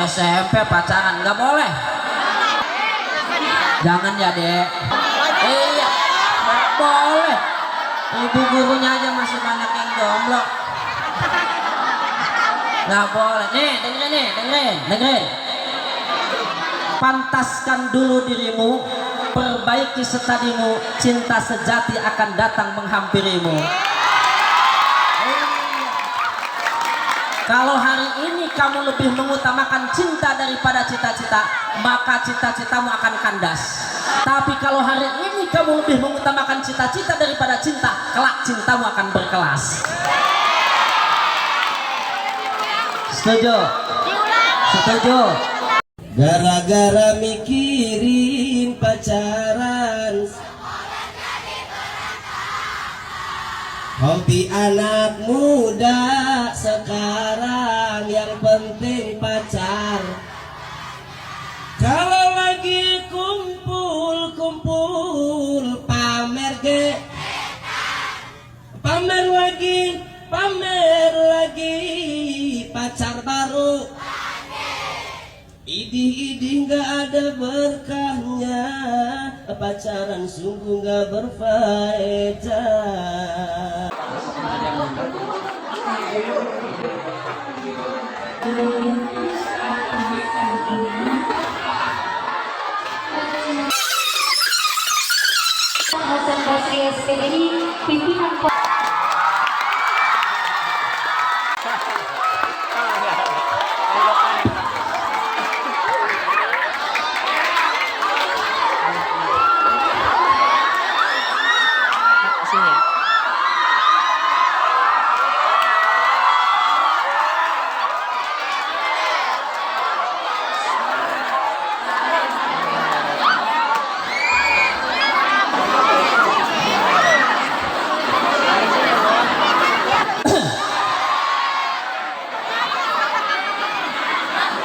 SMP pacaran nggak boleh. Jangan ya dek. Iya, nggak boleh. Ibu gurunya aja masih banyak yang jomblo. Nggak boleh. Nih, dengerin. Pantaskan dulu dirimu, perbaiki setadimu, cinta sejati akan datang menghampirimu. Kalau hari ini kamu lebih mengutamakan cinta daripada cita-cita, maka cita-citamu akan kandas. Tapi kalau hari ini kamu lebih mengutamakan cita-cita daripada cinta, kelak cintamu akan berkelas. Setuju? Setuju? Gara-gara mikirin pacaran, hobi anak muda sekarang yang penting pacar. Kalau lagi kumpul pamer pamer lagi pacar baru. Idih nggak ada berkahnya, pacaran sungguh nggak berfaedah. Hasan Basri SPDI, pimpinan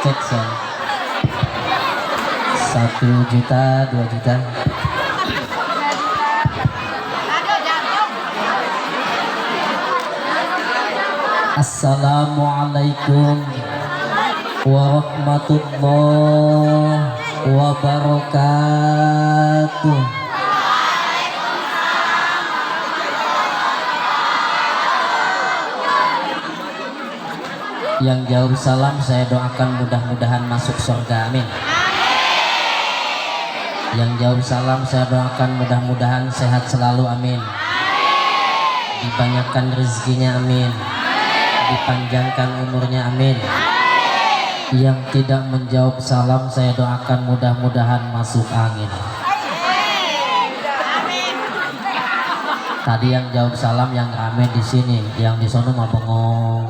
cek saya 1 juta 2 juta. Assalamualaikum warahmatullahi wabarakatuh. Yang jawab salam saya doakan mudah-mudahan masuk surga, amin. Yang jawab salam saya doakan mudah-mudahan sehat selalu, amin. Dibanyakan rezekinya, amin. Dipanjangkan umurnya, amin. Yang tidak menjawab salam saya doakan mudah-mudahan masuk angin. Tadi yang jawab salam yang rame di sini, yang di sono mah bengong.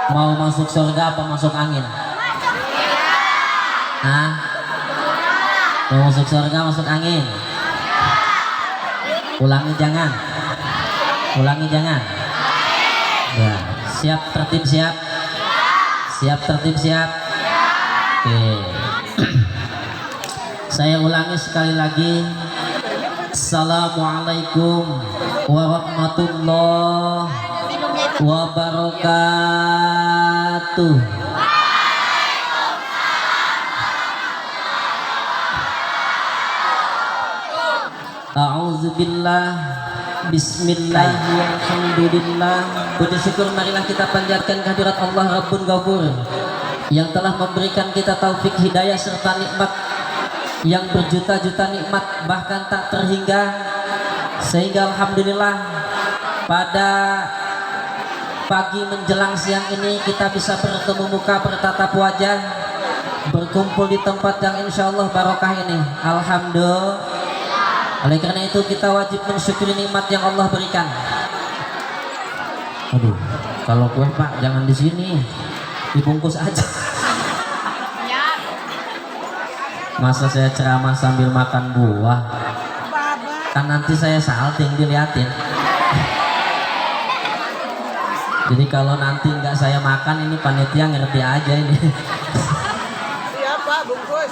Mau masuk surga apa masuk angin? Hah? Mau masuk surga masuk angin? Ulangi jangan. Ya, siap tertib siap. Siap tertib siap. Oke. Saya ulangi sekali lagi. Assalamualaikum warahmatullahi wabarakatuh. A'udzubillah, bismillah, alhamdulillah. Puji syukur marilah kita panjatkan kehadirat Allah Rabbun Ghafur yang telah memberikan kita taufik hidayah serta nikmat yang berjuta-juta nikmat bahkan tak terhingga, sehingga alhamdulillah pada pagi menjelang siang ini kita bisa bertemu muka, bertatap wajah, berkumpul di tempat yang insya Allah barokah ini. Alhamdulillah. Oleh karena itu kita wajib mensyukuri nikmat yang Allah berikan. Aduh, kalau kue Pak jangan di sini, dibungkus aja. Masa saya ceramah sambil makan buah? Kan nanti saya salting diliatin. Jadi kalau nanti nggak saya makan, ini panitia ngerti aja ini. Siapa bungkus?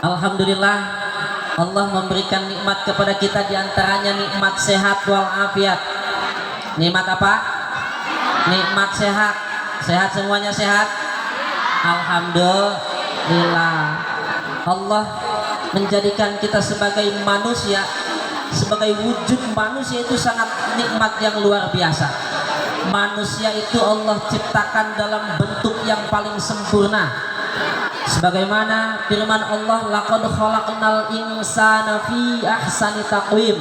Alhamdulillah, Allah memberikan nikmat kepada kita, diantaranya nikmat sehat walafiat. Nikmat apa? Nikmat sehat. Sehat semuanya sehat. Alhamdulillah. Allah menjadikan kita sebagai manusia, sebagai wujud manusia itu sangat nikmat yang luar biasa. Manusia itu Allah ciptakan dalam bentuk yang paling sempurna. Sebagaimana firman Allah, laqad khalaqnal insana fi ahsani taqwim.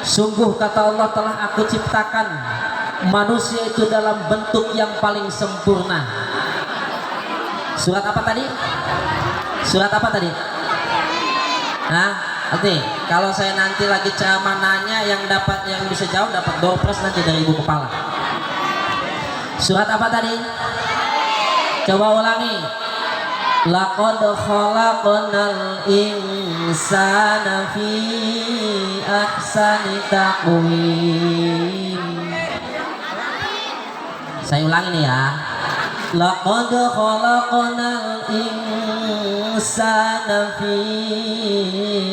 Sungguh kata Allah, telah aku ciptakan manusia itu dalam bentuk yang paling sempurna. Surat apa tadi? Surat apa tadi? Nah, nanti kalau saya nanti lagi ceramah nanya, yang bisa jawab dapat door prize nanti dari ibu kepala. Surat apa tadi? Coba ulangi. Laqad khalaqnal insana fi ahsani taqwim. Saya ulangi nih ya. Laqad khalaqnal insana fi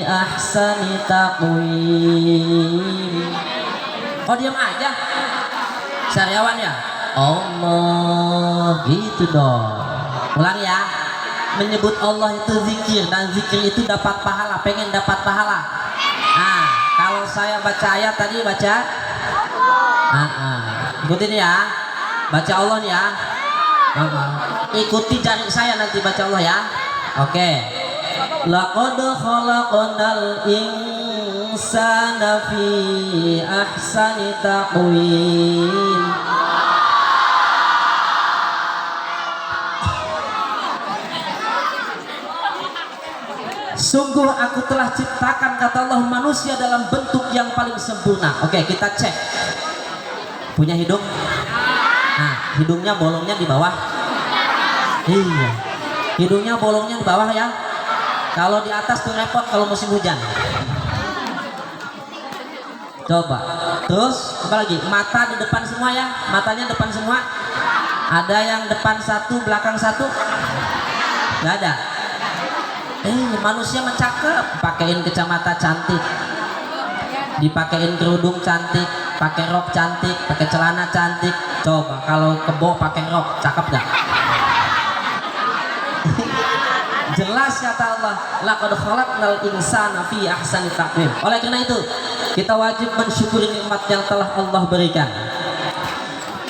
ahsani taqwim. Oh, diam aja. Sariawan ya? Allah, gitu dong. Ulang ya. Menyebut Allah itu zikir, dan zikir itu dapat pahala. Pengen dapat pahala. Nah, kalau saya baca ayat tadi baca ikutin ya. Baca Allah nih ya. Ikuti jari saya nanti baca Allah ya. Oke. Laqad khalaqnal insana fi ahsani taqwim. Sungguh aku telah ciptakan, kata Allah, manusia dalam bentuk yang paling sempurna. Oke, kita cek. Punya hidung? Nah, hidungnya bolongnya di bawah. Iya. Hidungnya bolongnya di bawah ya. Kalau di atas tuh repot kalau musim hujan. Coba. Terus apa lagi? Mata di depan semua ya. Matanya depan semua. Ada yang depan satu, belakang satu? Gak ada. Manusia mencakep, pakein kacamata cantik, dipakein kerudung cantik, pakai rok cantik, pakai celana cantik. Coba kalau kebo pakai rok, cakep gak? Jelas kata Allah, laqad khalaqnal insana fi ahsani taqwim. Oleh karena itu, kita wajib mensyukuri nikmat yang telah Allah berikan.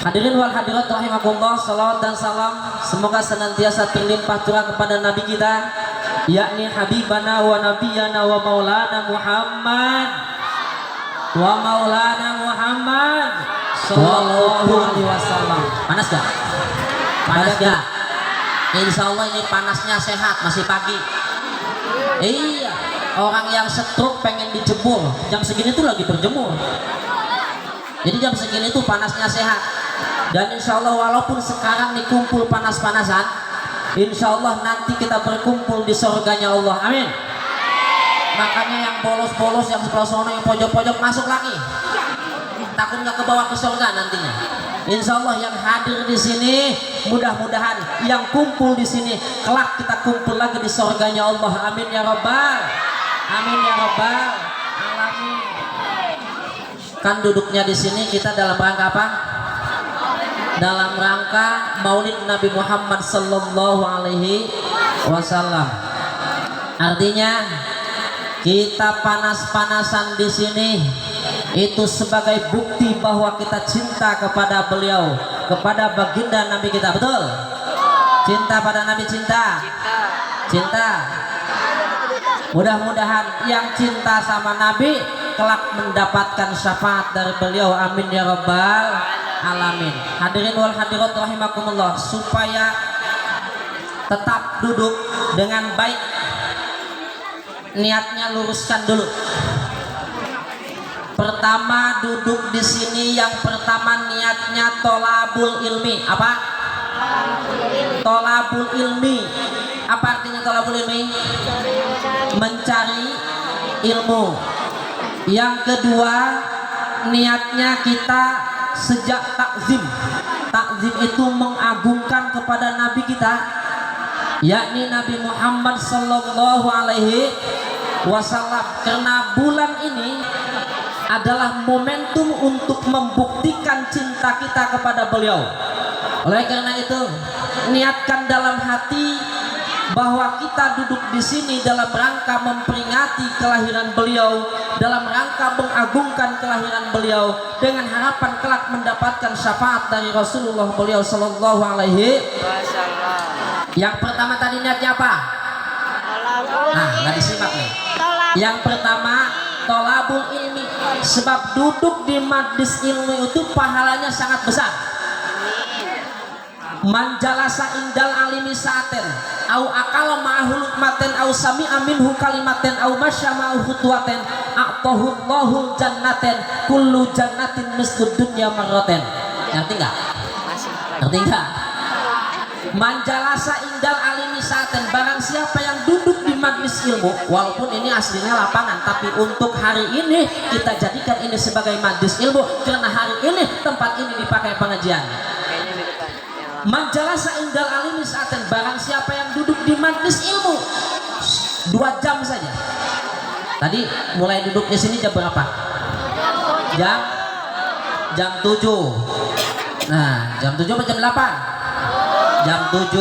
Hadirin wal hadirat rahimakumullah, salawat dan salam semoga senantiasa terlimpah curah kepada Nabi kita, yakni Habibana wa Nabiyana wa Maulana Muhammad sallallahu alaihi wasallam. Panas gak? Panas gak? Insya Allah ini panasnya sehat, masih pagi. Iya, orang yang stroke pengen dijemur, jam segini tuh lagi berjemur. Jadi jam segini tuh panasnya sehat. Dan insya Allah walaupun sekarang nih kumpul panas-panasan, insya Allah nanti kita berkumpul di surganya Allah. Amin. Makanya yang bolos-bolos, yang sebelah sana, yang pojok-pojok masuk lagi. Takutnya ke bawah ke surga nantinya. Insya Allah yang hadir di sini, mudah-mudahan yang kumpul di sini kelak kita kumpul lagi di surganya Allah. Amin ya Rabbal. Amin ya Rabbal alamin. Kan duduknya di sini kita dalam rangka apa? Dalam rangka Maulid Nabi Muhammad sallallahu alaihi wasallam. Artinya kita panas-panasan di sini itu sebagai bukti bahwa kita cinta kepada beliau, kepada baginda Nabi kita. Betul? Cinta pada Nabi, cinta. Mudah-mudahan yang cinta sama Nabi kelak mendapatkan syafaat dari beliau. Amin ya Rabbal alamin. Hadirin wal hadirat rahimakumullah, supaya tetap duduk dengan baik, niatnya luruskan dulu. Pertama duduk di sini, yang pertama niatnya tolabul ilmi. Apa? Tolabul ilmi. Apa artinya tolabul ilmi? Mencari ilmu. Yang kedua niatnya kita sejak takzim. Takzim itu mengagungkan kepada Nabi kita, yakni Nabi Muhammad sallallahu alaihi wasallam. Karena bulan ini adalah momentum untuk membuktikan cinta kita kepada beliau. Oleh karena itu, niatkan dalam hati bahwa kita duduk di sini dalam rangka memperingati kelahiran beliau, dalam rangka mengagungkan kelahiran beliau, dengan harapan kelak mendapatkan syafaat dari Rasulullah beliau sallallahu alaihi wasallam. Yang pertama tadi niatnya apa? Nah, nggak disimak nih. Yang pertama, tolabul ilmi, sebab duduk di majlis ilmu itu pahalanya sangat besar. Man jalasa indal alimi sa'aten au akala ma'ahul maten au sami'a minhu kalimaten au masya ma'ahu khutwaten a'tahu Allahu jannaten kullu jannatin mislu dunya marraten. Ngerti enggak? Ngerti enggak? Man jalasa indal alimi sa'aten, barang siapa yang duduk di majlis ilmu, walaupun ini aslinya lapangan, tapi untuk hari ini kita jadikan ini sebagai majlis ilmu karena hari ini tempat ini dipakai pengajian. Majalasa indal alimi sa'aten, barang siapa yang duduk di majlis ilmu 2 jam saja. Tadi mulai duduk di sini jam berapa? Jam 7. Nah, jam 7 atau jam 8? Jam 7.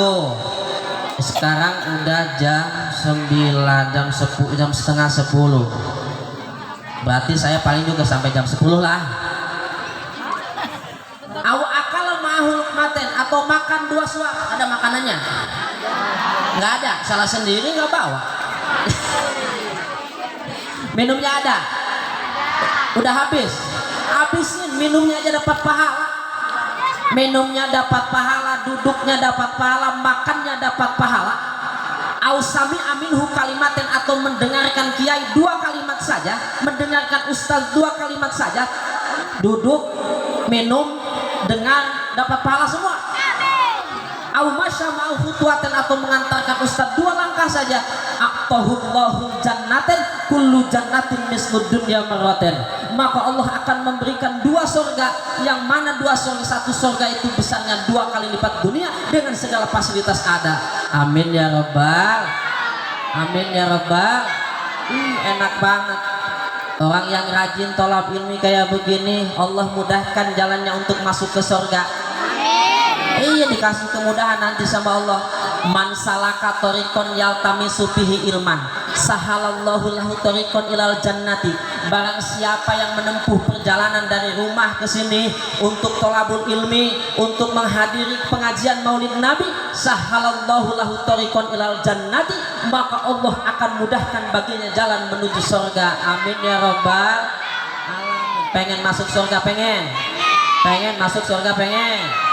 Sekarang udah jam 9, jam 10, jam setengah 10. Berarti saya paling juga sampai jam 10 lah. Maten atau makan 2 suap, ada makanannya? Nggak ada, salah sendiri nggak bawa. Minumnya ada? Udah habis? Habisin, minumnya aja dapat pahala. Minumnya dapat pahala, duduknya dapat pahala, makannya dapat pahala. Ausami aminhu kalimaten, atau mendengarkan kiai 2 kalimat saja, mendengarkan ustaz 2 kalimat saja, duduk, minum, dengar, dapat pahala semua. Au masya ma'al khutwaten, atau mengantarkan ustaz 2 langkah saja, aqtahullahu jannaten kullu jannatin mislu dunya marraten, maka Allah akan memberikan 2 surga, yang mana 2 surga, 1 surga itu besarnya 2 kali lipat dunia dengan segala fasilitas ada. Amin ya rabbal, amin ya rabbal. Enak banget. Orang yang rajin tolab ilmi kayak begini, Allah mudahkan jalannya untuk masuk ke surga. Iya, dikasih kemudahan nanti sama Allah. Man salaka tariqon yaltamisu fihi ilman sahalallahu lahu tariqon ilal jannati, barang siapa yang menempuh perjalanan dari rumah ke sini untuk tolabul ilmi, untuk menghadiri pengajian maulid Nabi, sahalallahu lahu tariqon ilal jannati, maka Allah akan mudahkan baginya jalan menuju surga. Amin ya rabbal alamin. Pengen masuk surga? Pengen masuk surga? Pengen.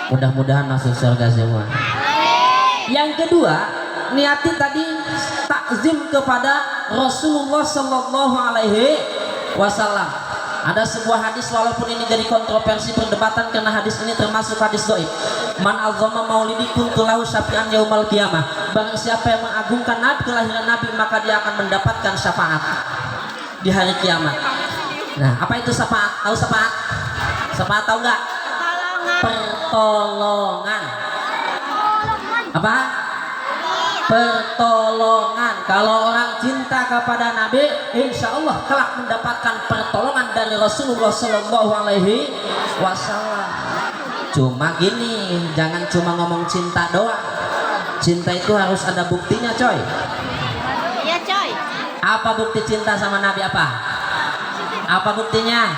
Mudah-mudahan masuk surga semua. Yang kedua, niati tadi takzim kepada Rasulullah Sallallahu Alaihi Wasallam. Ada sebuah hadis, walaupun ini jadi kontroversi perdebatan karena hadis ini termasuk hadis dhaif. Man azama maulidi kuntu lahu syafi'an yaumal qiyamah. Barang siapa yang mengagungkan Nabi, kelahiran Nabi, maka dia akan mendapatkan syafaat di hari kiamat. Nah, apa itu syafaat? Tahu syafaat? Syafaat tahu nggak? Pertolongan. Apa? Pertolongan. Kalau orang cinta kepada Nabi, insya Allah kelak mendapatkan pertolongan dari Rasulullah Sallallahu Alaihi Wasallam. Cuma gini, jangan cuma ngomong cinta doang. Cinta itu harus ada buktinya, coy. Iya, coy. Apa bukti cinta sama Nabi? Apa buktinya?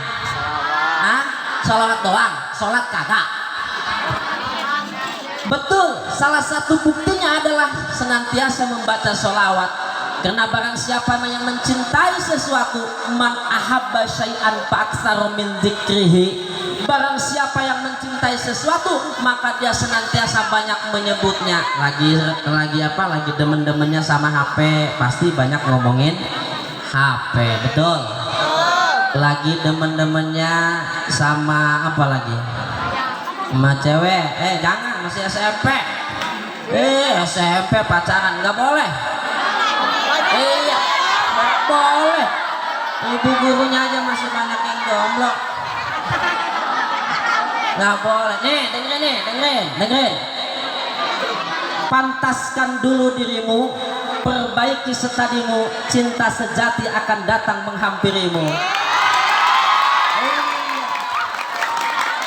Salawat doang, sholat kagak. Betul, salah satu buktinya adalah senantiasa membaca sholawat. Karena barang siapa yang mencintai sesuatu, man ahabba syai'an fa'aktsaru min dzikrihi, barang siapa yang mencintai sesuatu, maka dia senantiasa banyak menyebutnya. Lagi demen-demennya sama HP, pasti banyak ngomongin HP. Betul. Lagi demen-demennya sama apa lagi? Sama cewek. Jangan, masih SMP. SMP pacaran nggak boleh. Iya, nggak boleh. Ibu gurunya aja masih banyak yang jomblo. Nggak boleh. Nih, dengerin. Pantaskan dulu dirimu, perbaiki setadimu, cinta sejati akan datang menghampirimu.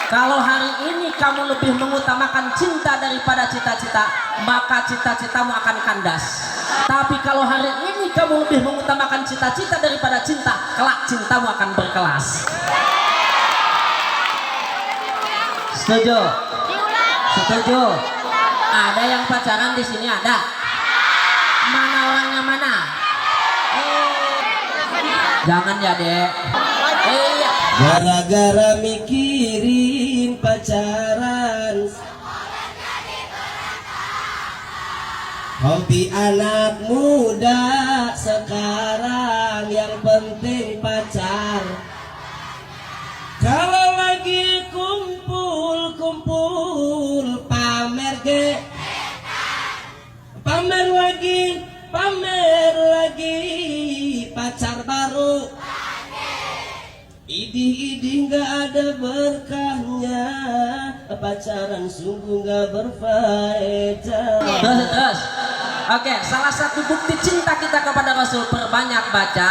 Kalau hari ini kamu lebih mengutamakan cinta daripada cita-cita, maka cita-citamu akan kandas. Tapi kalau hari ini kamu lebih mengutamakan cita-cita daripada cinta, kelak cintamu akan berkelas. Setuju? Setuju? Ada yang pacaran di sini ada? Mana orangnya mana? Jangan ya dek. Iya. Gara-gara mikirin pacaran, hobi anak muda sekarang yang penting pacar. Kalau lagi kumpul-kumpul pamer ge, pamer lagi pacar baru. Idih-idih gak ada berkahnya, pacaran sungguh gak berfaedah. Terus. Oke, salah satu bukti cinta kita kepada Rasul, perbanyak baca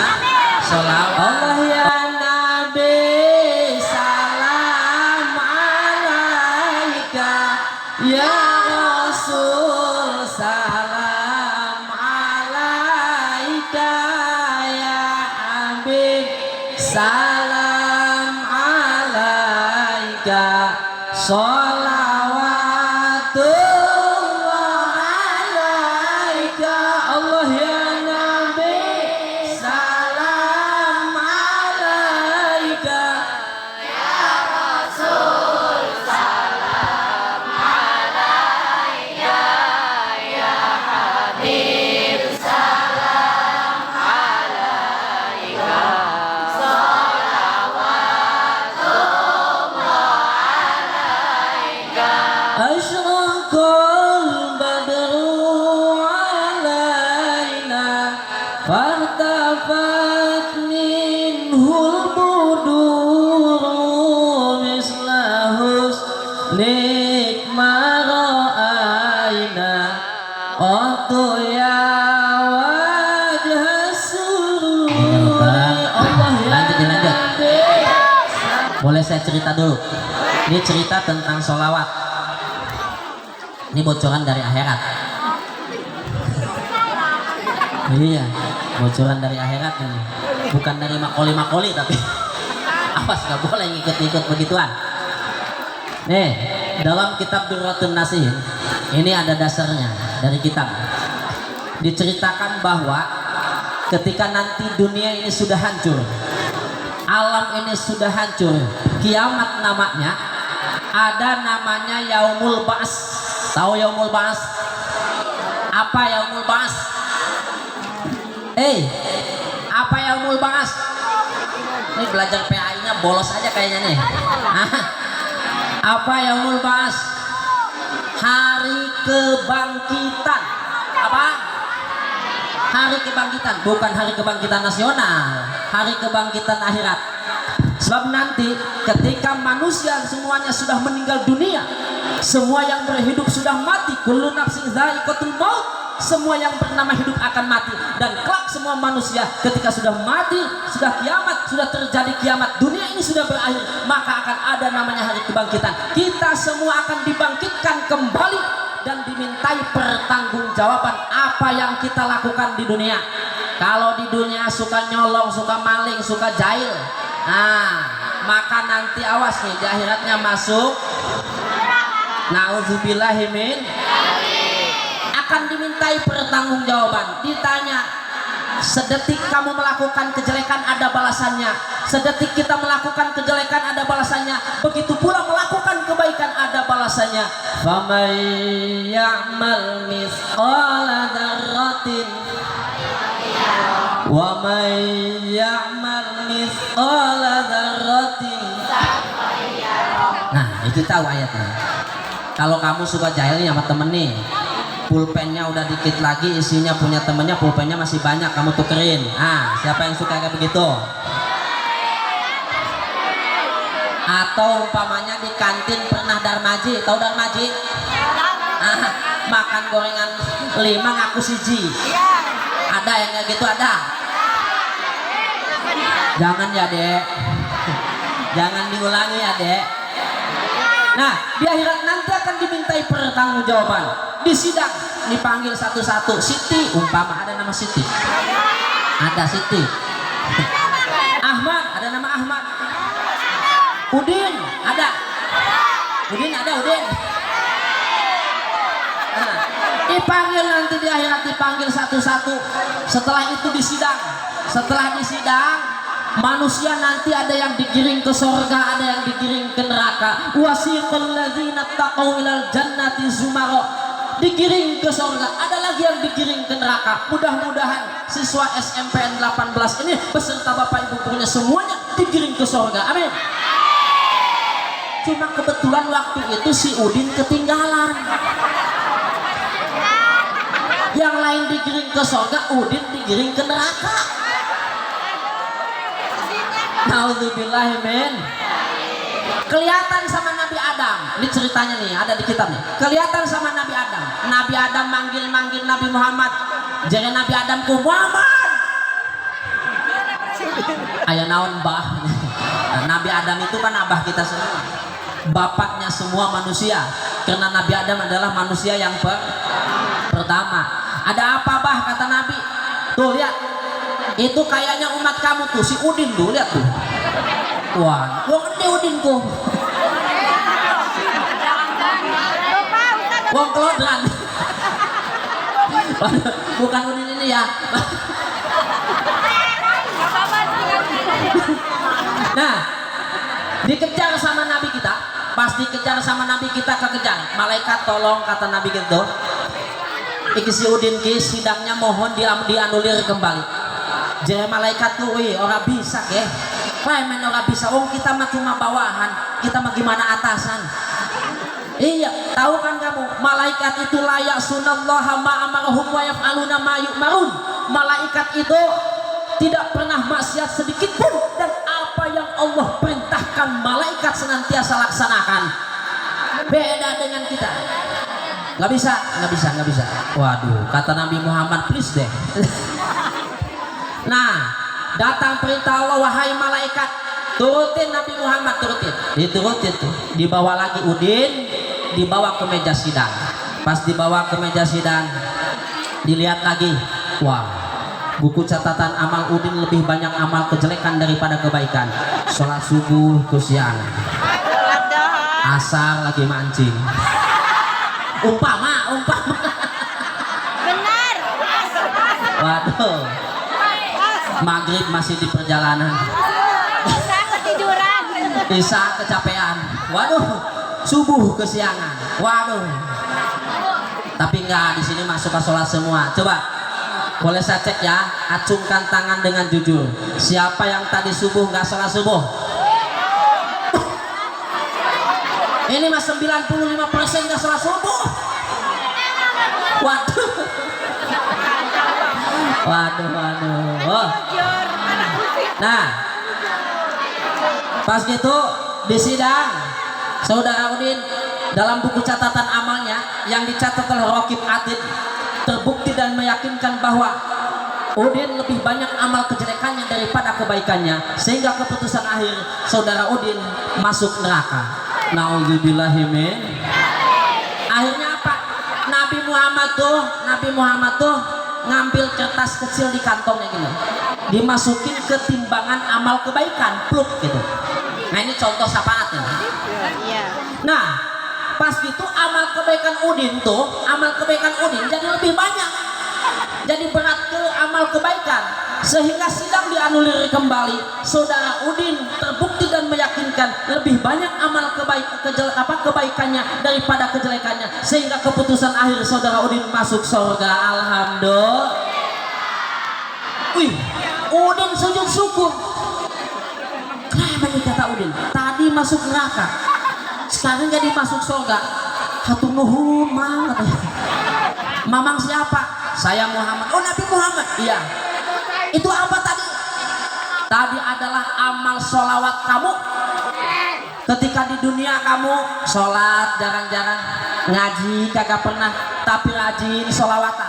sholawat. Allah ya Nabi, salam alaika ya Rasul, salam alaika ya Habib, salam alaika, sholawatullah alaika. Allah ya Nabi, salam alaika ya Rasul, salam alaika ya Habib, salam alaika, asyraqal badru alaina fartafat minhul buduru misla husnik ma ra'aina qattu ya wajha sururi. Allah ya Nabi. Boleh saya cerita dulu? Ini cerita tentang sholawat. Ini bocoran dari akhirat. Iya, bocoran dari akhirat ini. Bukan dari makoli tapi awas gak boleh ngikut-ngikut begituan. Nih, dalam kitab Durratun Nasihin ini ada dasarnya dari kitab. Diceritakan bahwa ketika nanti dunia ini sudah hancur, alam ini sudah hancur, kiamat namanya, ada namanya Yaumul Ba'ats. Tahu Yaumul Ba'ats? Apa Yaumul Ba'ats? Apa Yaumul Ba'ats? Ini belajar PAI-nya bolos aja kayaknya nih. Apa Yaumul Ba'ats? Hari kebangkitan. Apa? Hari kebangkitan, bukan hari kebangkitan nasional, hari kebangkitan akhirat. Sebab nanti ketika manusia semuanya sudah meninggal dunia, semua yang berhidup sudah mati, kullu nafsin dha'iqatul maut, semua yang bernama hidup akan mati. Dan kelak semua manusia ketika sudah mati, sudah kiamat, sudah terjadi kiamat, dunia ini sudah berakhir, maka akan ada namanya hari kebangkitan. Kita semua akan dibangkitkan kembali dan dimintai pertanggungjawaban apa yang kita lakukan di dunia. Kalau di dunia suka nyolong, suka maling, suka jahil, maka nanti awas nih, di akhiratnya masuk na'udzubillahimin, akan dimintai pertanggungjawaban. Ditanya, sedetik kamu melakukan kejelekan ada balasannya, sedetik kita melakukan kejelekan ada balasannya, begitu pula melakukan kebaikan ada balasannya. Faman ya'mal mithqala dzarratin wa man ya'mal mithqala dzarratin. Nah, itu tahu ayatnya. Kalau kamu suka jahil nih sama temen nih, pulpennya udah dikit lagi, isinya punya temennya, pulpennya masih banyak, kamu tukerin. Siapa yang suka kayak begitu? Atau umpamanya di kantin pernah darmaji, tahu darmaji? Makan gorengan 5 ngaku siji. Ada yang kayak gitu, ada? Jangan ya dek, jangan diulangi ya dek. Nah, di akhirat nanti akan dimintai pertanggungjawaban. Di sidang dipanggil satu-satu. Siti, umpama ada nama Siti. Ada Siti. Ahmad, ada nama Ahmad. Udin, ada. Udin ada, Udin. Nah, dipanggil nanti di akhirat, dipanggil satu-satu. Setelah itu disidang. Setelah disidang, manusia nanti ada yang digiring ke surga, ada yang digiring ke neraka. Wasiqal ladzina taqaw ilal jannati zumara. Digiring ke surga, ada lagi yang digiring ke neraka. Mudah-mudahan siswa SMPN 18 ini beserta bapak ibu gurunya semuanya digiring ke surga. Amin. Cuma kebetulan waktu itu si Udin ketinggalan. Yang lain digiring ke surga, Udin digiring ke neraka. Nauzubillahi min. Kelihatan sama Nabi Adam. Ini ceritanya nih, ada di kitab nih. Kelihatan sama Nabi Adam. Nabi Adam manggil-manggil Nabi Muhammad. Jangan Nabi Adam ku Muhammad. Aya naon bah. Nabi Adam itu kan abah kita semua. Bapaknya semua manusia. Karena Nabi Adam adalah manusia yang pertama. Ada apa bah kata Nabi? Tuh lihat. Itu kayaknya umat kamu tuh, si Udin tuh, lihat tuh. Wah, wong gede Udinku. Wong kelodran. Bukan Udin ini ya. Nah, dikejar sama Nabi kita. Pas dikejar sama Nabi kita kekejar. Malaikat tolong kata Nabi gitu. Iki si Udin ki sidangnya mohon dianulir kembali. Jadi malaikat tuh, wih, orang bisa ke? Klemen orang bisa. Oh kita mah cuma bawahan, kita mah gimana atasan? Iya, tahu kan kamu? Malaikat itu layak sunallaha ma'amarhum wa yaf'aluna ma yu'marun. Malaikat itu tidak pernah maksiat sedikit pun dan apa yang Allah perintahkan malaikat senantiasa laksanakan. Beda dengan kita. Nggak bisa. Waduh, kata Nabi Muhammad, please deh. Nah, datang perintah Allah, wahai malaikat, turutin Nabi Muhammad, turutin. Diturutin tuh. Dibawa lagi Udin, dibawa ke meja sidang. Pas dibawa ke meja sidang, dilihat lagi. Wah, buku catatan amal Udin lebih banyak amal kejelekan daripada kebaikan. Sholat subuh ke siang. Asar lagi mancing. Umpama. Benar. Waduh. Maghrib masih di perjalanan. Bisa ketiduran. Bisa kecapean. Waduh, subuh kesiangan. Waduh. Tapi enggak, di sini masuk ke sholat semua. Coba, boleh saya cek ya. Acungkan tangan dengan jujur. Siapa yang tadi subuh nggak sholat subuh? Ini mas 95% nggak sholat subuh. Waduh. Oh. Nah, pas gitu di sidang, saudara Udin dalam buku catatan amalnya yang dicatat oleh Raqib Atid terbukti dan meyakinkan bahwa Udin lebih banyak amal kejelekannya daripada kebaikannya, sehingga keputusan akhir saudara Udin masuk neraka. Nauzubillahi min. Akhirnya apa? Nabi Muhammad tuh ngambil kertas kecil di kantongnya gitu, dimasukin ke timbangan amal kebaikan, pluk gitu. Nah ini contoh syafaat ya. Nah pas gitu amal kebaikan Udin jadi lebih banyak, jadi berat ke amal kebaikan, sehingga sidang dianulir kembali. Saudara Udin terbukti dan meyakinkan lebih banyak amal kebaikannya daripada kejelekannya, sehingga keputusan akhir saudara Udin masuk surga. Alhamdulillah. Wih, Udin sujud syukur. Kenapa nih kata Udin? Tadi masuk neraka, sekarang jadi masuk surga. Hatur nuhun mang. Mamang siapa? Saya Muhammad. Oh Nabi Muhammad. Iya. Itu apa tadi? Tadi adalah amal sholawat kamu. Ketika di dunia kamu sholat jarang-jarang, ngaji kagak pernah, tapi rajin sholawatan.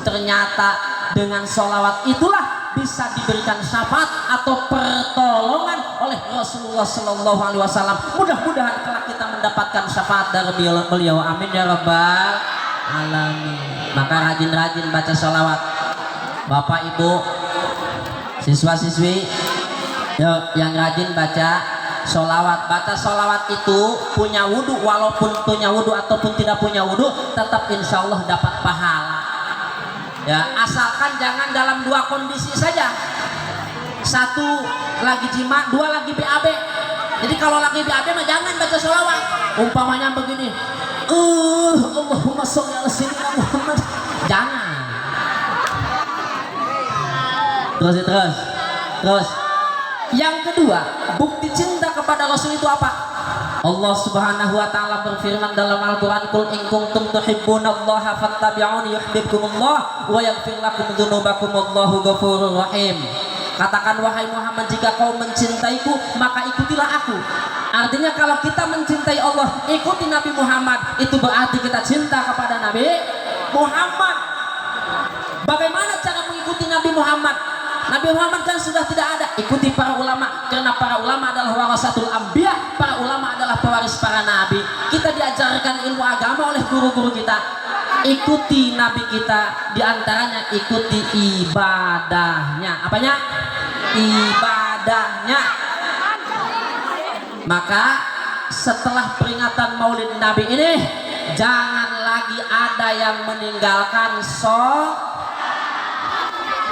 Ternyata dengan sholawat itulah bisa diberikan syafaat atau pertolongan oleh Rasulullah Sallallahu Alaihi Wasallam. Mudah-mudahan kelak kita mendapatkan syafaat dari beliau. Amin ya rabbal alamin. Maka rajin-rajin baca sholawat. Bapak Ibu, siswa-siswi, yang rajin baca sholawat. Baca sholawat itu punya wudhu, walaupun punya wudhu ataupun tidak punya wudhu, tetap insya Allah dapat pahala. Ya, asalkan jangan dalam dua kondisi saja. Satu lagi jima, dua lagi BAB. Jadi kalau lagi BAB mah jangan baca sholawat. Umpamanya begini, Allahumma sholli ala sayyidina Muhammad. Jangan. Terus. Yang kedua, bukti cinta kepada Rasul itu apa? Allah Subhanahu wa taala berfirman dalam Al-Qur'an, "Qul in kuntum tuhibbunallaha fattabi'uni yuhibbukumullah wa yaghfir lakum dzunubakum wallahu ghafurur rahim." Katakan wahai Muhammad, jika kau mencintaiku maka ikutilah aku. Artinya kalau kita mencintai Allah, ikuti Nabi Muhammad, itu berarti kita cinta kepada Nabi Muhammad. Bagaimana cara mengikuti Nabi Muhammad? Nabi Muhammad kan sudah tidak ada. Ikuti para ulama, karena para ulama adalah warasatul anbiya. Para ulama adalah pewaris para nabi. Kita diajarkan ilmu agama oleh guru-guru kita. Ikuti nabi kita, diantaranya ikuti ibadahnya. Apanya? Ibadahnya. Maka setelah peringatan Maulid Nabi ini, jangan lagi ada yang meninggalkan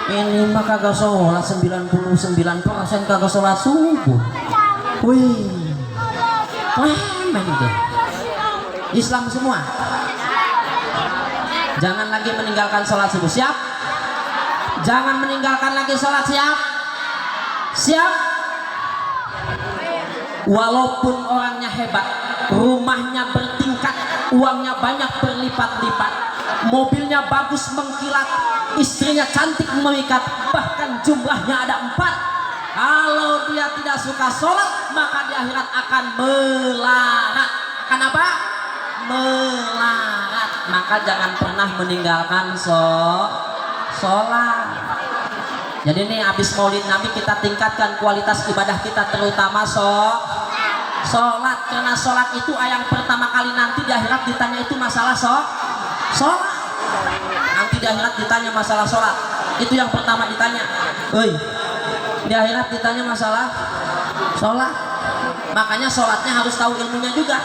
ini mah kagak sholat. 99% kagak sholat subuh. Wih, main deh. Islam semua. Jangan lagi meninggalkan sholat subuh. Siap? Jangan meninggalkan lagi sholat. Siap? Walaupun orangnya hebat, rumahnya bertingkat, uangnya banyak berlipat-lipat, mobilnya bagus mengkilat, istrinya cantik memikat, bahkan jumlahnya ada 4. Kalau dia tidak suka sholat, maka di akhirat akan melarat. Kenapa? Melarat. Maka jangan pernah meninggalkan sholat. Jadi ini habis Maulid Nabi kita tingkatkan kualitas ibadah kita, terutama sholat. Karena sholat itu yang pertama kali nanti di akhirat ditanya itu masalah sholat. Nanti di akhirat ditanya masalah sholat, itu yang pertama ditanya. Di akhirat ditanya masalah sholat. Makanya sholatnya harus tahu ilmunya juga.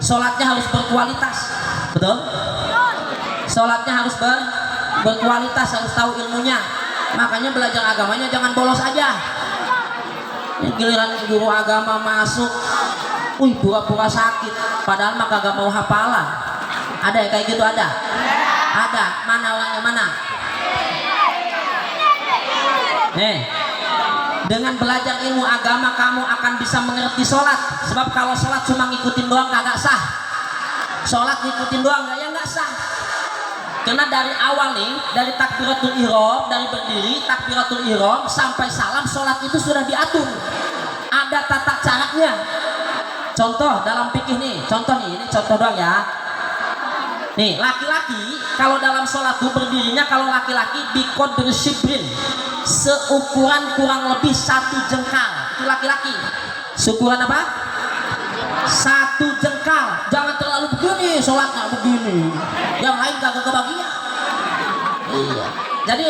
Sholatnya harus berkualitas. Betul? Sholatnya harus berkualitas, harus tahu ilmunya. Makanya belajar agamanya jangan bolos aja. Giliran guru agama masuk, pura-pura sakit, padahal mah kagak mau hafalan. Ada ya kayak gitu? Ada. Mana orangnya, mana? Dengan belajar ilmu agama kamu akan bisa mengerti sholat. Sebab kalau sholat cuma ngikutin doang kagak sah. Sholat ngikutin doang nggak sah. Karena dari awal nih, dari takbiratul ihram, dari berdiri takbiratul ihram sampai salam, sholat itu sudah diatur. Ada tata caranya. Contoh dalam fikih nih, ini contoh doang ya. Nih, laki-laki kalau dalam sholat itu berdirinya, kalau laki-laki biqadri shibrin, seukuran kurang lebih 1 jengkal. Itu laki-laki. Seukuran apa? 1 jengkal. Jangan terlalu begini sholatnya, begini. Yang lain kagak kebagian. Iya. Jadi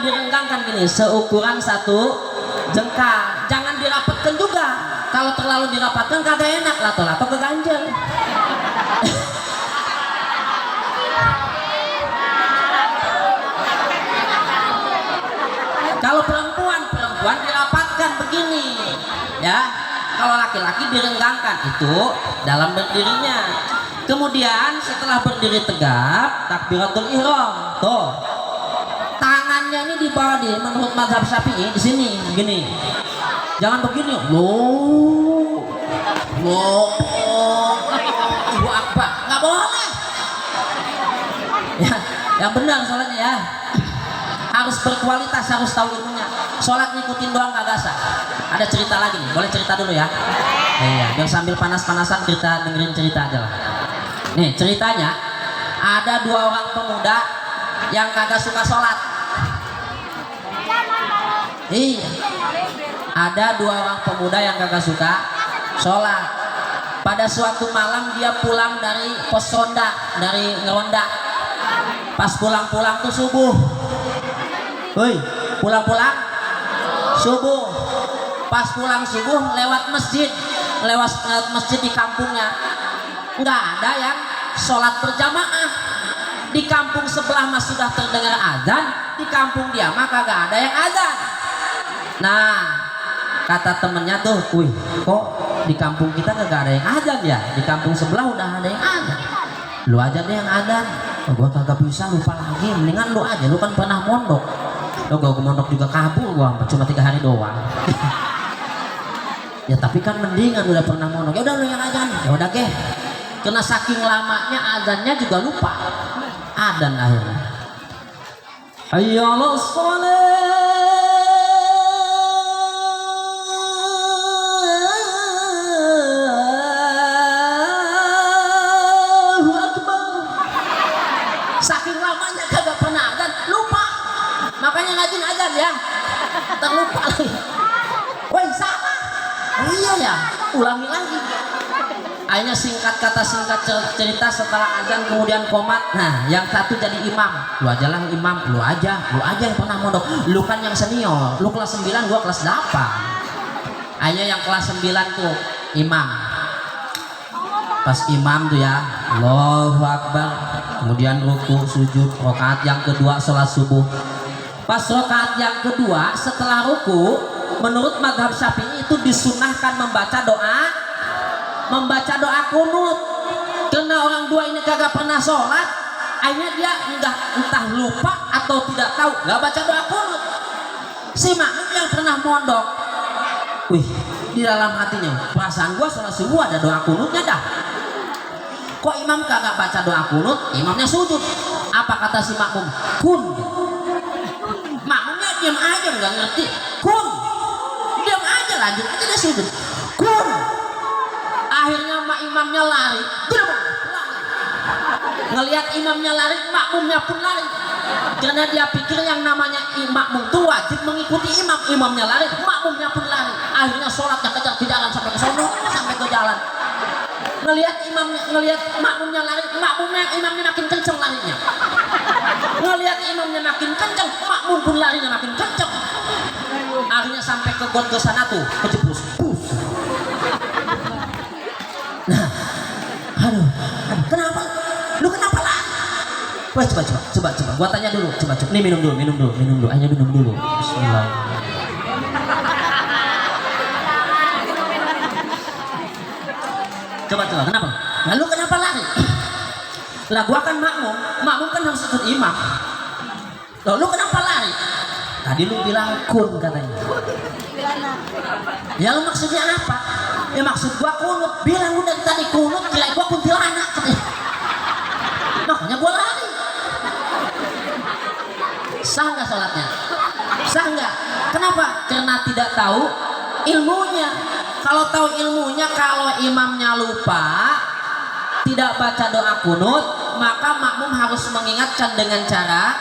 direnggangkan gini, seukuran 1 jengkal. Jangan dirapatkan juga. Kalau terlalu dirapatkan kagak enak, lato-lato keganjel. Kalau perempuan dirapatkan begini, ya. Kalau laki-laki direnggangkan, itu dalam berdirinya. Kemudian setelah berdiri tegap, takbiratul ihram. Tuh, tangannya ini di bawah dia. Menurut mazhab Syafi'i di sini, begini. Jangan begini, loh, Ibu Akbar, nggak boleh. Ya, yang benar sholatnya ya. Harus berkualitas, harus tahu ilmunya. Sholat ngikutin doang kagak sah. Ada cerita lagi nih, boleh cerita dulu ya? Iya, biar sambil panas-panasan kita dengerin cerita aja lah. Nih ceritanya, ada 2 orang pemuda yang kagak suka sholat. Iya, Ada 2 orang pemuda yang kagak suka sholat. Pada suatu malam dia pulang dari pos ronda, dari ngeronda. Pas pulang-pulang tuh subuh. Woi, pulang-pulang subuh. Pas pulang subuh lewat masjid di kampungnya. Nggak ada yang sholat berjamaah. Di kampung sebelah mah sudah terdengar azan, di kampung dia mah kagak ada yang azan. Nah, kata temennya tuh, wih, kok di kampung kita kagak ada yang azan ya? Di kampung sebelah udah ada yang azan. Lu aja deh yang azan. Oh, gua kagak bisa, lupa lagi. Mendingan lu aja, lu kan pernah mondok. Lo gua mondok juga kabur gua, cuma 3 hari doang. Ya tapi kan mendingan udah pernah mondok. Ya udah lu yang azan. Ya udah deh. Karena saking lamanya azannya juga lupa. Adzan akhirnya. Hayya 'alas shalah. Saking lamanya kagak pernah adzan, lupa. Makanya ngajin adzan ya. Terlupa lagi. Woi, salah. Oh iya ya, ulangi lagi. Akhirnya singkat kata singkat cerita setelah azan kemudian komat. Nah, yang satu jadi imam. Lu aja lah imam, lu aja yang pernah mondok. Lu kan yang senior, lu kelas 9, gua kelas 8. Akhirnya yang kelas 9 tuh imam. Pas imam tuh ya, Allahu Akbar. Kemudian ruku, sujud, rakaat yang kedua sholat subuh. Pas rakaat yang kedua setelah ruku, menurut mazhab Syafi'i itu disunahkan membaca doa kunut. Karena orang dua ini kagak pernah sholat, akhirnya dia entah lupa atau tidak tahu nggak baca doa kunut. Si makmum yang pernah mondok, wih, di dalam hatinya, perasaan gua sholat subuh ada doa kunutnya dah. Kok imam kagak baca doa kunut? Imamnya sujud. Apa kata si makmum? Kun. Makmumnya diam aja nggak ngerti. Kun. Diam aja lanjut aja dia sujud. Kun. Akhirnya imamnya lari. Ngelihat imamnya lari, makmumnya pun lari. Karena dia pikir yang namanya makmum itu wajib mengikuti imam. Imamnya lari, makmumnya pun lari. Akhirnya sholatnya kejar-kejaran sampai ke sono, sampai ke jalan. Ngelihat makmumnya lari, imamnya makin kenceng larinya. Ngelihat imamnya makin kenceng, makmum pun larinya makin kenceng. Akhirnya sampai ke got ke sana tuh, kejebus. Nah, aduh, kenapa? Lu kenapa lah? Wah, coba. Gua tanya dulu, coba. Nih minum dulu. Hanya minum dulu. Bismillah. Coba, kenapa? Nah, lu kenapa lari? Lah gua kan makmum kan harus ikut imam. Loh, lu kenapa lari? Tadi lu bilang kun katanya. Ya lu maksudnya apa? Ya maksud gua kunut. Bilang udah tadi kunut, kira gua kuntilanak katanya. Makanya gua lari. Sah nggak sholatnya? Sah nggak? Kenapa? Karena tidak tahu ilmunya. Kalau tahu ilmunya, kalau imamnya lupa tidak baca doa kunut, maka makmum harus mengingatkan dengan cara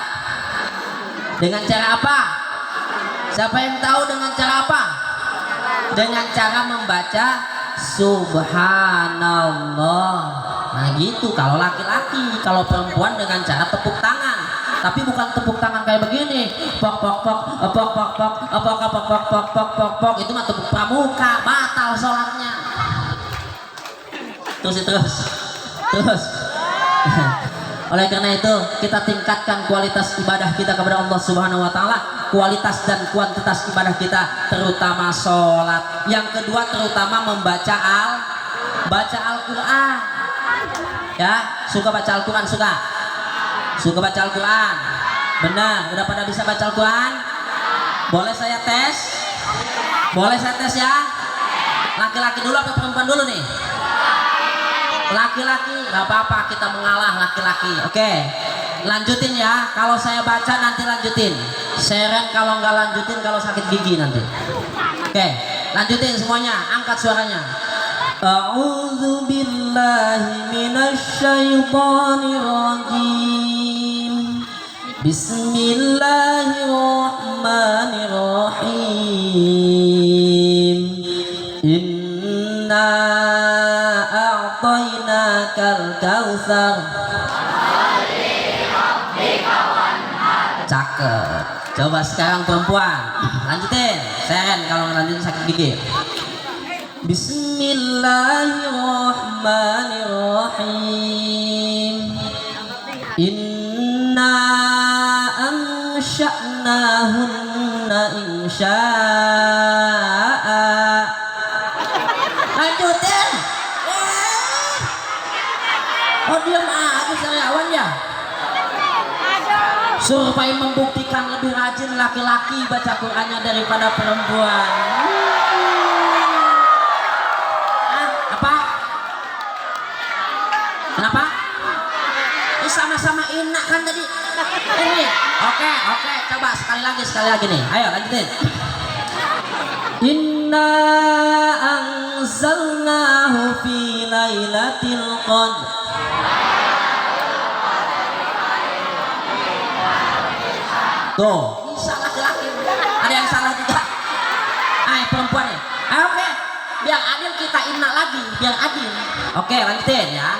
apa? Siapa yang tahu dengan cara apa? Dengan cara membaca subhanallah. Nah gitu kalau laki-laki. Kalau perempuan dengan cara tepuk tangan. Tapi bukan tepuk tangan kayak begini, pok itu mah tepuk pramuka, batal sholatnya. Terus. Oleh karena itu kita tingkatkan kualitas ibadah kita kepada Allah Subhanahu Wa Taala, kualitas dan kuantitas ibadah kita, terutama sholat. Yang kedua terutama membaca Al-Quran. Ya, suka baca Al-Quran, suka baca Al-Quran. Benar, udah pada bisa baca Al-Quran? Boleh saya tes? Ya? Laki-laki dulu atau perempuan dulu nih? Laki-laki, gak apa-apa, kita mengalah laki-laki. Oke, lanjutin ya. Kalau saya baca nanti lanjutin. Seren kalau nggak lanjutin, kalau sakit gigi nanti. Oke, lanjutin semuanya, angkat suaranya. A'udzu billahi minasyaitonir rajim. Bismillahirrahmanirrahim. Inna a'tainakal kautsar. Cakep. Coba sekarang perempuan, lanjutin. Seren kalau lanjutin sakit gigi. Bismillahirrahmanirrahim. Inna ansha'nahunna insya'a. Lanjutin. Oh diam aja sariawan ya. Supaya membuktikan lebih rajin laki-laki baca Qur'annya daripada perempuan. Apa? Kenapa? Ini sama-sama enak kan tadi. Ini. Oke, coba sekali lagi nih. Ayo lanjutin. Inna anzalnahu fi lailatul qadr. Tuh, bisa laki-laki. Ada yang salah juga. Ayo perempuan nih. Ayo, oke. Biar adil kita inna lagi, biar adil. Oke, lanjutin ya.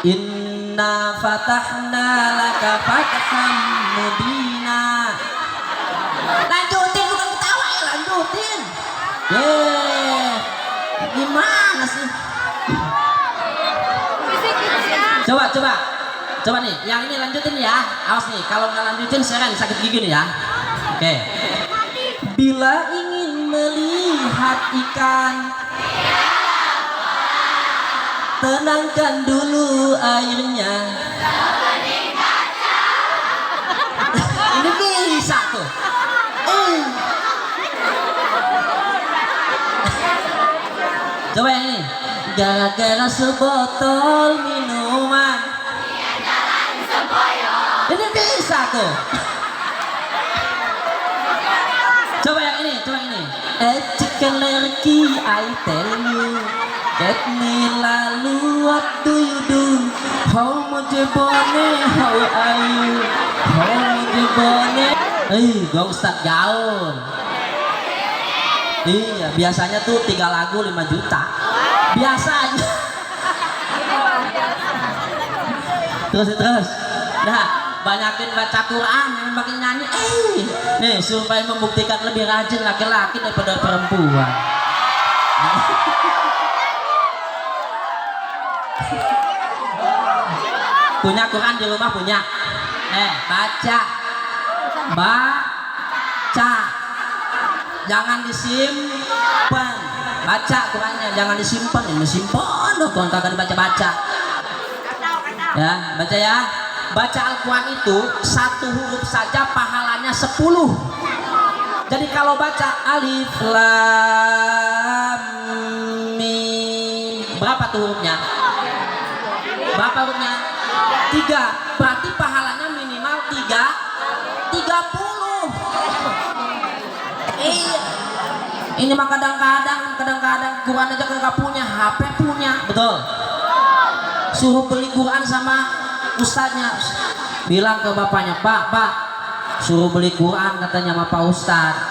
Inna fatahna laka fatham mubina. Lanjutin, bukan ketawa ya, lanjutin. Gimana sih? Coba nih, yang ini lanjutin ya. Awas nih, kalau nggak lanjutin seren sakit gigi nih ya. Oke. Bila ingin melihat ikan, tenangkan dulu airnya. Ini bisa tuh. Coba yang ini. Gara-gara sebotol minuman. Ini bisa tuh. Coba yang ini. Chicken lerki, I tell you. Get me lalu, what do you do? How much bone, how are you? How much bone? Gua Ustadz gaul. Iya, biasanya tuh 3 lagu 5 juta. Biasanya. Terus. Nah, banyakin baca Quran, makin nyanyi. Nih, supaya membuktikan lebih rajin laki-laki daripada perempuan. Punya Quran di rumah punya. Baca. Jangan disimpan. Baca Qurannya, jangan disimpan. Ini simpan dong, kagak dibaca-baca. Ya, baca ya. Baca Al-Quran itu 1 huruf saja pahalanya 10. Jadi kalau baca alif lam mim, berapa tuh hurufnya? 3. Berarti pahalanya minimal 30. Ini mah kadang-kadang Quran aja kagak punya, HP punya. Betul. Suruh beli Quran sama ustadznya, bilang ke bapaknya, Pak, suruh beli Quran katanya sama Pak Ustadz.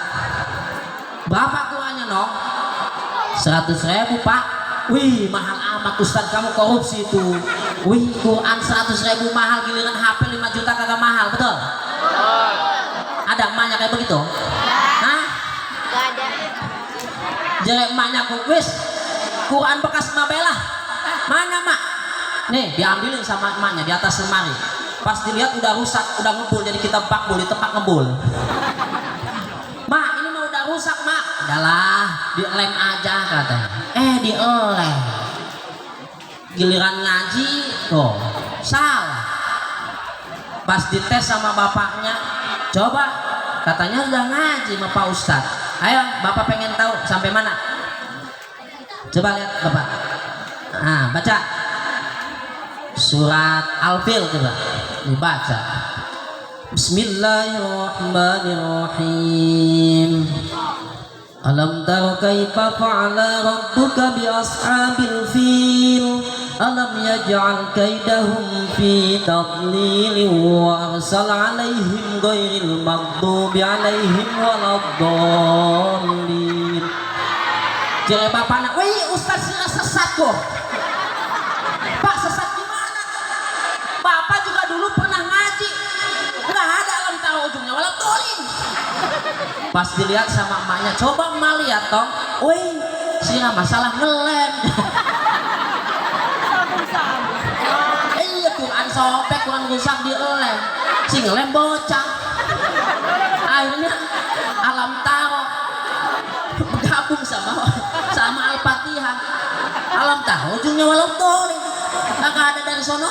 Berapa Qurannya nong? 100.000 Pak. Wih, mahal amat Ustadz, kamu korupsi itu. Wih, Quran 100.000 mahal, giliran HP 5 juta kagak mahal, betul? Ada emaknya kayak begitu? Hah? Gak ada. Jelek emaknya wis Quran bekas Mabelah. Mana mak? Nih diambilin sama emaknya di atas lemari. Pas dilihat udah rusak, udah ngebul, jadi kita bakbul di tempat ngebul. Mak, ini mah udah rusak mak. Udahlah, dilem aja katanya. Dilem. Giliran ngaji, salah. Pas dites sama bapaknya, coba katanya udah ngaji sama Pak Ustadz. Ayo, bapak pengen tahu sampai mana? Coba lihat bapak. Nah, baca. Surat Al-Fil coba dibaca. Bismillahirrahmanirrahim. Alam tara kaifa fa'ala rabbuka bi ashabil fil. Alam yaj'al kaidahum fi tadlil wa arsal 'alaihim ghairil maghdubi 'alaihim waladdallin. Jere bapaknya, wih Ustaz sira sesat kok. Pak sesat gimana? Bapak juga dulu pernah ngaji, nggak ada alam tahu ujungnya walau tolin. Pas dilihat sama emaknya, coba emak lihat tong, wih sira masalah ngelem. Iya Quran sobek, Quran rusak di lem, si ngelem bocah. Akhirnya alam tahu bergabung sama Al-Fatihah. Alam tahu ujungnya walau tolin, kagak ada dari sono.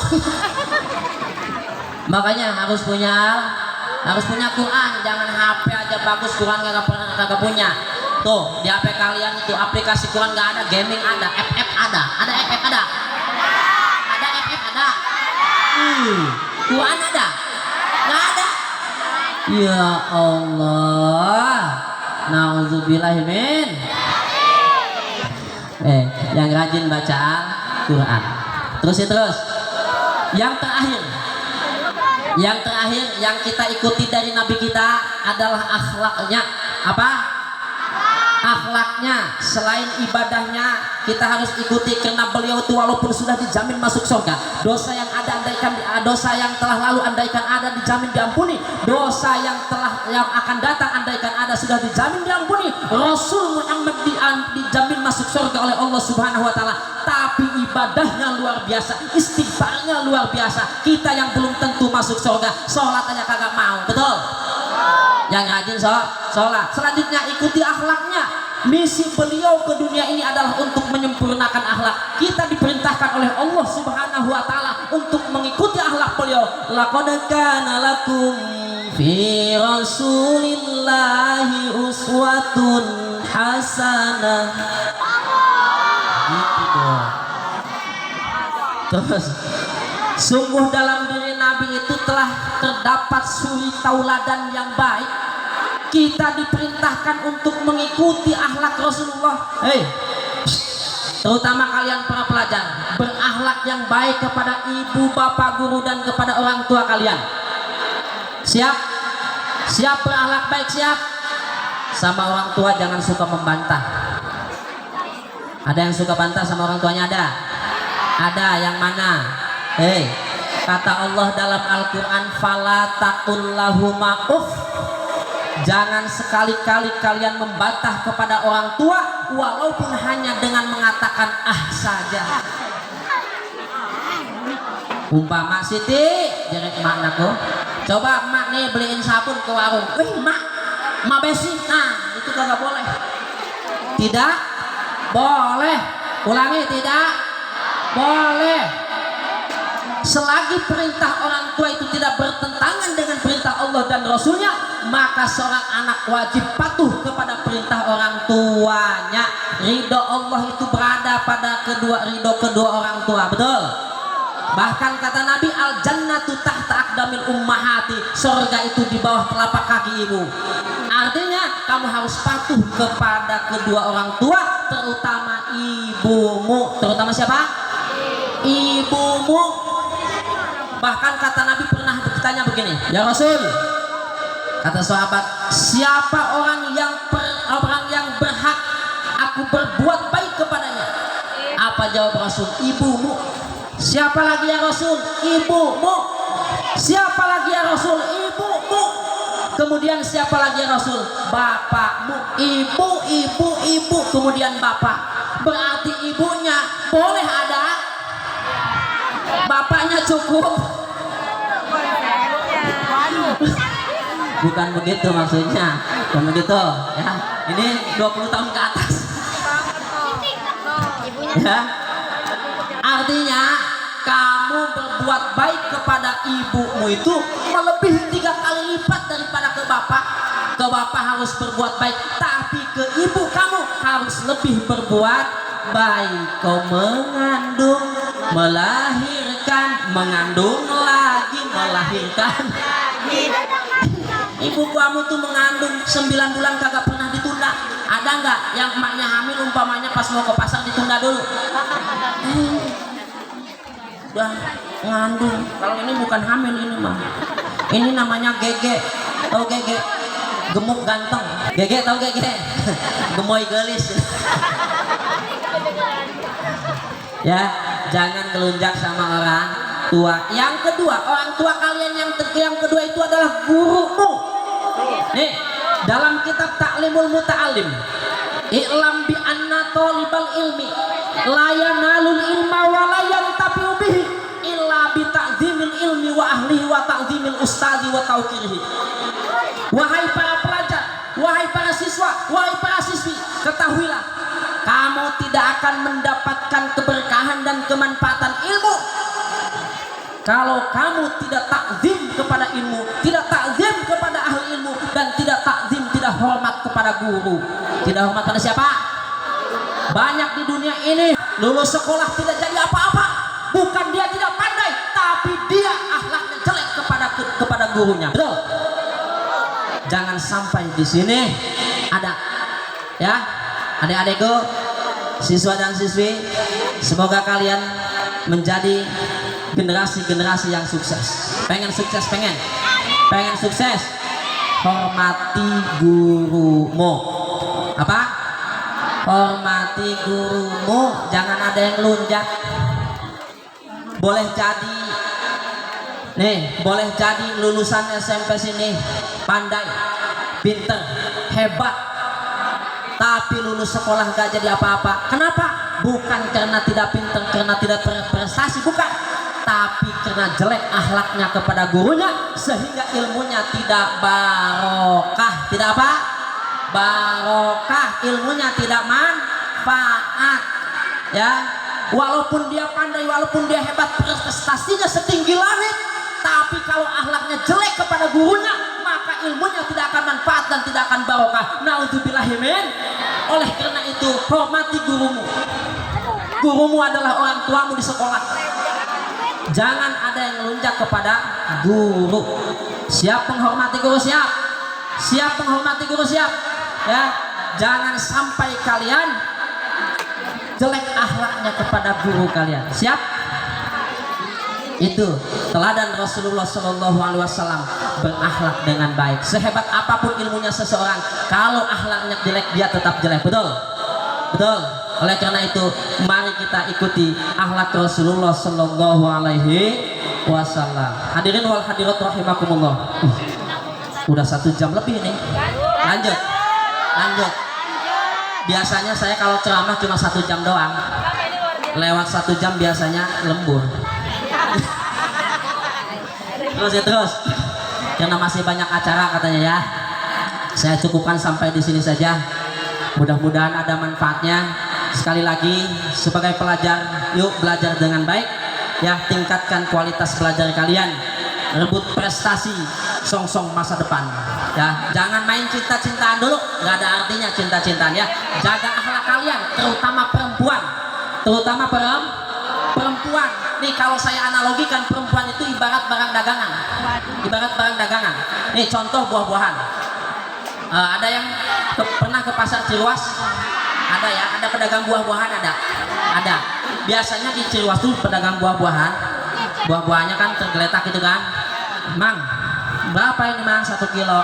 Makanya harus punya Quran, jangan HP aja bagus, Quran kagak punya. Tuh di HP kalian itu aplikasi Quran nggak ada, gaming ada, FF ada FF ada, FF ada, Quran ada, nggak ada. Ya Allah, nauzubillahimin. Yang rajin baca Quran. Terus. Yang terakhir yang kita ikuti dari Nabi kita adalah akhlaknya. Apa? Akhlaknya. Selain ibadahnya kita harus ikuti, karena beliau itu walaupun sudah dijamin masuk surga, dosa yang telah lalu andaikan ada dijamin diampuni, dosa yang akan datang andaikan ada sudah dijamin diampuni. Rasul Muhammad dijamin masuk surga oleh Allah Subhanahu wa taala, tapi ibadahnya luar biasa, istighfarnya luar biasa. Kita yang belum tentu masuk surga, sholat aja kagak mau, betul? Yang rajin sholat. Selanjutnya ikuti akhlaknya. Misi beliau ke dunia ini adalah untuk menyempurnakan akhlak. Kita diperintahkan oleh Allah Subhanahu wa taala untuk mengikuti akhlak beliau. Laqad kana lakum fi rasulillahi uswatun hasanah. Gitu dong. Terus, sungguh dalam diri Nabi itu telah terdapat suri tauladan yang baik. Kita diperintahkan untuk mengikuti akhlak Rasulullah. Terutama kalian para pelajar, berakhlak yang baik kepada ibu, bapak, guru, dan kepada orang tua kalian. Siap? Siap berakhlak baik, siap? Sama orang tua jangan suka membantah. Ada yang suka bantah sama orang tuanya? Ada yang mana? Kata Allah dalam Al-Quran, fala taqul lahuma uff. Jangan sekali-kali kalian membantah kepada orang tua, walaupun hanya dengan mengatakan saja. Umpama Siti, jerek mak naku, coba mak nih beliin sabun ke warung. Mak besi, nah itu kagak boleh. Tidak boleh. Ulangi, tidak boleh. Selagi perintah orang tua itu tidak bertentangan dengan perintah Allah dan Rasulnya, maka seorang anak wajib patuh kepada perintah orang tuanya. Ridho Allah itu berada pada ridho kedua orang tua, betul? Bahkan kata Nabi, al jannatu tahta aqdamil ummahati, surga itu di bawah telapak kaki ibu. Artinya kamu harus patuh kepada kedua orang tua, terutama ibumu. Terutama siapa? Ibumu. Bahkan kata Nabi pernah bertanya begini, ya Rasul, kata sahabat, siapa orang yang berhak aku berbuat baik kepadanya? Apa jawab Rasul? Ibumu. Siapa lagi ya Rasul? Ibumu. Siapa lagi ya Rasul? Ibumu. Kemudian siapa lagi ya Rasul? Bapakmu. Ibu. Kemudian bapak. Berarti ibunya boleh ada, bapaknya cukup. Bukan begitu maksudnya, bukan begitu ya. Ini 20 tahun ke atas ya. Artinya kamu berbuat baik kepada ibumu itu melebihi 3 kali lipat daripada ke bapak. Ke bapak harus berbuat baik, tapi ke ibu kamu harus lebih berbuat baik. Kau mengandung, melahirkan, mengandung lagi, melahirkan. Ibu kamu tuh mengandung 9 bulan kagak pernah ditunda. Ada nggak yang emaknya hamil umpamanya pas mau ke pasar ditunda dulu? Udah ngandung. Kalau ini bukan hamil, ini mah. Ini namanya gege. Tahu gege? Gemuk ganteng. Gege tahu gege? Gemoy gelis. Ya, jangan ngelunjak sama orang tua. Yang kedua, orang tua kalian yang kedua itu adalah gurumu. Nih, dalam kitab Ta'limul Muta'alim, i'lam bi anna talibal ilmi la yanalul ilma wa la yantafi'u bihi illa bi ta'zimil ilmi wa ahlihi wa ta'zimil ustazi wa tauqirihi. Wahai para pelajar, wahai para siswa, wahai para siswi, ketahuilah kamu tidak akan mendapatkan keberkahan dan kemanfaatan ilmu kalau kamu tidak takzim kepada ilmu, tidak takzim kepada ahli ilmu, dan tidak takzim, tidak hormat kepada guru. Tidak hormat pada siapa? Banyak di dunia ini lulus sekolah tidak jadi apa-apa. Bukan dia tidak pandai, tapi dia akhlaknya jelek kepada gurunya. Betul? Jangan sampai di sini ada, ya, adik-adikku, siswa dan siswi, semoga kalian menjadi generasi-generasi yang sukses. Pengen sukses, pengen sukses, hormati gurumu. Apa? Hormati gurumu, jangan ada yang lunjak. Boleh jadi nih, boleh jadi lulusan SMP sini pandai, pinter, hebat, tapi lulus sekolah gak jadi apa-apa. Kenapa? Bukan karena tidak pinter, karena tidak berprestasi, bukan, tapi karena jelek akhlaknya kepada gurunya, sehingga ilmunya tidak barokah. Tidak apa? Barokah, ilmunya tidak manfaat. Ya, walaupun dia pandai, walaupun dia hebat, prestasinya setinggi langit, tapi kalau akhlaknya jelek kepada gurunya, maka ilmunya tidak akan manfaat dan tidak akan barokah. Naudzubillahimin. Oleh karena itu, hormati gurumu. Gurumu adalah orang tuamu di sekolah. Jangan ada yang melunjak kepada guru. Siap menghormati guru? Siap. Siap menghormati guru? Siap. Ya, jangan sampai kalian jelek akhlaknya kepada guru kalian. Siap? Itu teladan Rasulullah Shallallahu Alaihi Wasallam, berakhlak dengan baik. Sehebat apapun ilmunya seseorang, kalau akhlaknya jelek, dia tetap jelek. Betul? Betul. Oleh karena itu, mari kita ikuti akhlak Rasulullah Shallallahu Alaihi Wasallam. Hadirin wal hadirat rahimakumullah. Udah 1 jam lebih nih. Lanjut. Biasanya saya kalau ceramah cuma 1 jam doang. Lewat 1 jam biasanya lembur. Terus. Karena masih banyak acara katanya ya. Saya cukupkan sampai di sini saja. Mudah-mudahan ada manfaatnya. Sekali lagi, sebagai pelajar, yuk belajar dengan baik. Ya, tingkatkan kualitas belajar kalian. Rebut prestasi, song-song masa depan. Ya, jangan main cinta-cintaan dulu. Gak ada artinya cinta-cintaan ya. Jaga akhlak kalian, terutama perempuan. Perempuan. Nih, kalau saya analogikan, perempuan itu ibarat barang dagangan. Nih, contoh buah-buahan. Ada yang pernah ke pasar Ciruas? Ada ya, ada pedagang buah-buahan, ada. Biasanya di Ciruas tuh pedagang buah-buahannya kan tergeletak gitu kan. Mang, berapa ini mang 1 kilo?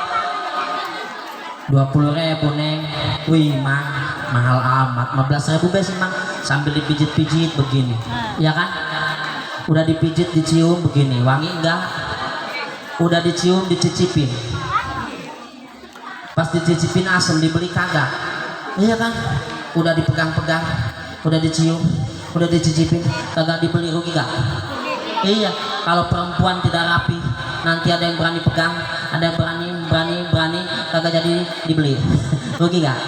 20.000 neng. Wih mang, mahal amat. 15.000 besi mang, sambil dipijit-pijit begini, ya kan? Udah dipijit, dicium begini, wangi enggak? Udah dicium, dicicipin. Pas dicicipin asem, dibeli kagak, iya kan? Udah dipegang-pegang, udah dicium, udah dicicipin, kagak dibeli, rugi gak? Iya. Kalau perempuan tidak rapi, nanti ada yang berani pegang, ada yang berani kagak jadi dibeli. Rugi gak?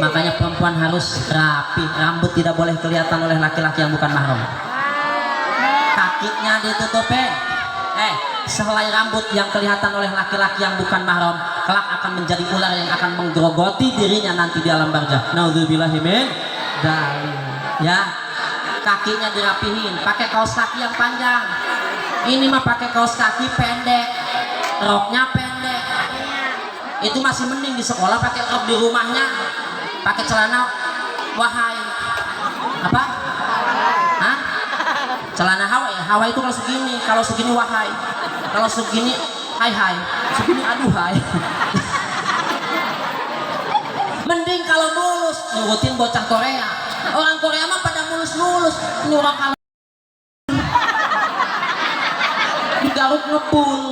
Makanya perempuan harus rapi. Rambut tidak boleh kelihatan oleh laki-laki yang bukan mahram. Kakinya ditutupin. Sehelai rambut yang kelihatan oleh laki-laki yang bukan mahram, kelak akan menjadi ular yang akan menggerogoti dirinya nanti di alam barzakh. Naudzubillahimin dzalik. Ya, kakinya dirapihin, pakai kaos kaki yang panjang. Ini mah pakai kaos kaki pendek, roknya pendek. Itu masih mending. Di sekolah pakai rok, di rumahnya pakai celana wahai. Apa? Hah? Celana Hawaii itu kalau segini wahai. Kalau segini hai, segini aduhai. Mending kalau mulus, nurutin bocah Korea. Orang Korea mah pada mulus-mulus, nih orang kalau di Garut ngebul.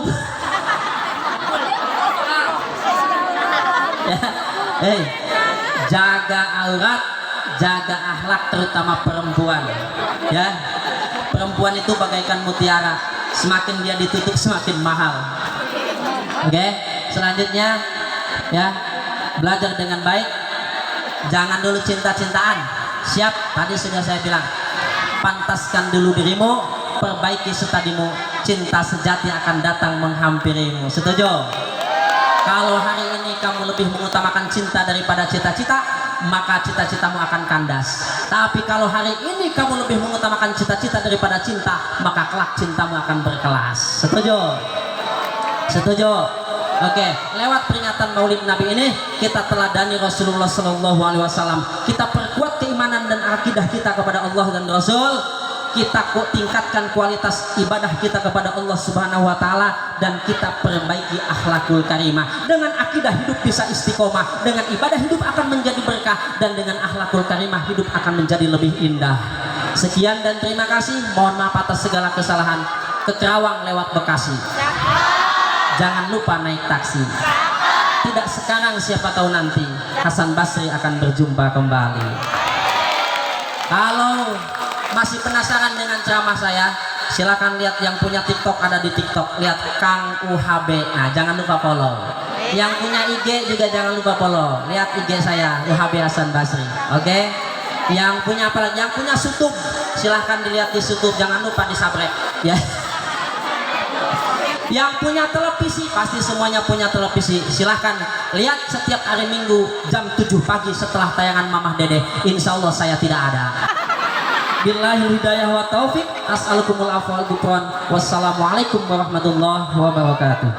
Ya, hey, jaga aurat, jaga akhlak terutama perempuan. Ya, perempuan itu bagaikan mutiara, semakin dia ditutup semakin mahal. Oke, selanjutnya ya, belajar dengan baik, jangan dulu cinta-cintaan. Siap, tadi sudah saya bilang, pantaskan dulu dirimu, perbaiki setadimu, cinta sejati akan datang menghampirimu. Setuju? Kalau hari ini kamu lebih mengutamakan cinta daripada cita-cita, maka cita-citamu akan kandas. Tapi kalau hari ini kamu lebih mengutamakan cita-cita daripada cinta, maka kelak cintamu akan berkelas. Setuju? Setuju? Oke, lewat peringatan Maulid Nabi ini kita teladani Rasulullah Sallallahu Alaihi Wasallam. Kita perkuat keimanan dan akidah kita kepada Allah dan Rasul. Kita tingkatkan kualitas ibadah kita kepada Allah Subhanahu Wa Taala dan kita perbaiki akhlakul karimah. Dengan akidah hidup bisa istiqomah, dengan ibadah hidup akan menjadi berkah, dan dengan akhlakul karimah hidup akan menjadi lebih indah. Sekian dan terima kasih. Mohon maaf atas segala kesalahan. Ke Kerawang lewat Bekasi. Jangan lupa naik taksi. Tidak sekarang, siapa tahu nanti Hasan Basri akan berjumpa kembali. Kalau masih penasaran dengan ceramah saya, silakan lihat yang punya TikTok, ada di TikTok. Lihat Kang UHB. Nah, jangan lupa follow. Yang punya IG juga jangan lupa follow. Lihat IG saya UHB Hasan Basri. Oke? Yang punya apa lagi? Yang punya YouTube, silahkan dilihat di YouTube. Jangan lupa di subscribe. Ya. Yang punya televisi, pasti semuanya punya televisi. Silahkan lihat setiap hari Minggu jam 7 pagi setelah tayangan Mamah Dede. Insya Allah saya tidak ada. Billahi hidayah wa taufik. As'alukumul afwa wal ghufran. Wassalamualaikum warahmatullahi wabarakatuh.